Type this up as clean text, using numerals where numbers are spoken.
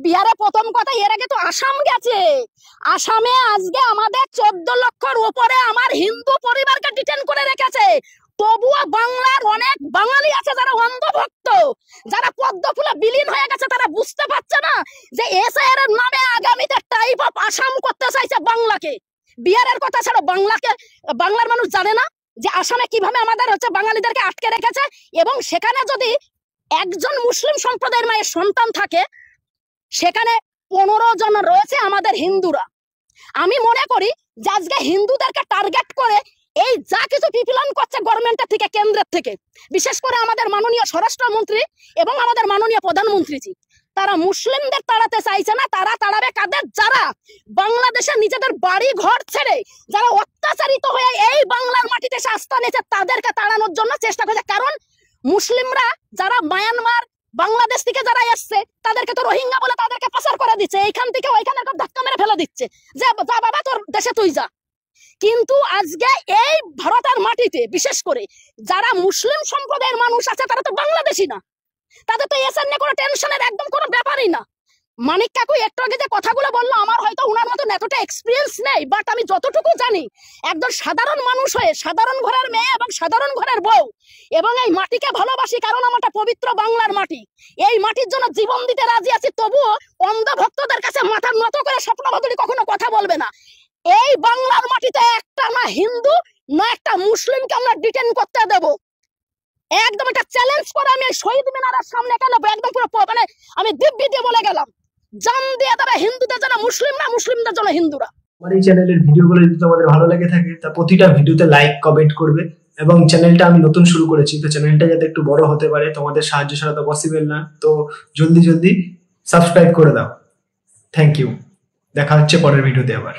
বিহারে প্রথম কথা, এর আগে তো আসাম গেছে। আসামে আজকে আমাদের 14 লক্ষের উপরে আমার হিন্দু পরিবারকে ডিটেন করে রেখেছে। তবুও বাংলার অনেক বাঙালি আছে যারা অন্ধভক্ত, যারা পদ্ম ফুলে বিলীন হয়ে গেছে, তারা বুঝতে পারছে না যে এসআইআর এর নামে আগামীতে টাইপ অফ আসাম করতে চাইছে বাংলাকে। বিহারের কথা ছাড়া বাংলার মানুষ জানে না যে আসামে কিভাবে আমাদের বাঙালিদেরকে আটকে রেখেছে। এবং সেখানে যদি একজন মুসলিম সম্প্রদায়ের মায়ের সন্তান থাকে, সেখানে 15 জন রয়েছে আমাদের হিন্দুরা। আমি মনে করি যে আজকে হিন্দুদেরকে টার্গেট করে এই যা কিছু পিপিলান করছে গভর্নমেন্টের থেকে, কেন্দ্রের থেকে, বিশেষ করে আমাদের মাননীয় স্বরাষ্ট্রমন্ত্রী এবং আমাদের মাননীয় প্রধানমন্ত্রীজি, তারা মুসলিমদের তাড়াতে চাইছে না। তারা তাড়াবে কাদের? যারা বাংলাদেশে নিজেদের বাড়ি ঘর ছেড়ে যারা অত্যাচারিত হয়ে এই বাংলার মাটিতে আস্থা নিয়েছে, তাদেরকে তাড়ানোর জন্য চেষ্টা করছে। কারণ মুসলিমরা যারা মায়ানমার, বাংলাদেশ থেকে যারা এসছে, তাদেরকে তো রোহিঙ্গা বলে তাদেরকে পাচার করে দিচ্ছে, এইখান থেকে ওইখানে ধাক্কা মেরে ফেলে দিচ্ছে যে যা বাবা তোর দেশে তুই যা। কিন্তু আজকে এই ভারতের মাটিতে বিশেষ করে যারা মুসলিম সম্প্রদায়ের মানুষ আছে, তারা তো বাংলাদেশি না, তাদের তো এসআর নিয়ে কোনো টেনশনের একদম কোনো ব্যাপারই না। মানিক কাকু একটু আগে যে কথাগুলো বললো, আমার হয়তো ওনার মতন এতটা এক্সপিরিয়েন্স নেই, বাট আমি যতটুকু জানি, একজন সাধারণ মানুষ হয়ে, সাধারণ ঘরের মেয়ে এবং সাধারণ ঘরের বউ, এবং এই মাটিকে ভালোবাসি কারণ আমারটা পবিত্র বাংলার মাটি, এই মাটির জন্য জীবন দিতে রাজি আছি। তবুও অন্ধভক্তদের কাছে মাথা নত করে স্বপ্নবদলী কখনো কথা বলবে না। এই বাংলার মাটিতে একটা না হিন্দু না একটা মুসলিমকে আমরা ডিটেন করতে দেব। একদম একটা চ্যালেঞ্জ করে আমি শহীদ মিনারের সামনে কেন একদম পুরো মানে আমি দিব্যি দিয়ে বলে গেলাম, জান দিয়ে তারা হিন্দুদের জন্য মুসলিম না, মুসলিমদের জন্য হিন্দুরা। আমার এই চ্যানেলের ভিডিওগুলো যদি তোমাদের ভালো লেগে থাকে, তা প্রতিটা ভিডিওতে লাইক কমেন্ট করবে। এবং চ্যানেলটা আমি নতুন শুরু করেছি, তো চ্যানেলটা যাতে একটু বড় হতে পারে, তোমাদের সাহায্য ছাড়া তো পসিবল না, তো জলদি সাবস্ক্রাইব করে দাও। থ্যাংক ইউ, দেখা হচ্ছে পরের ভিডিওতে আবার।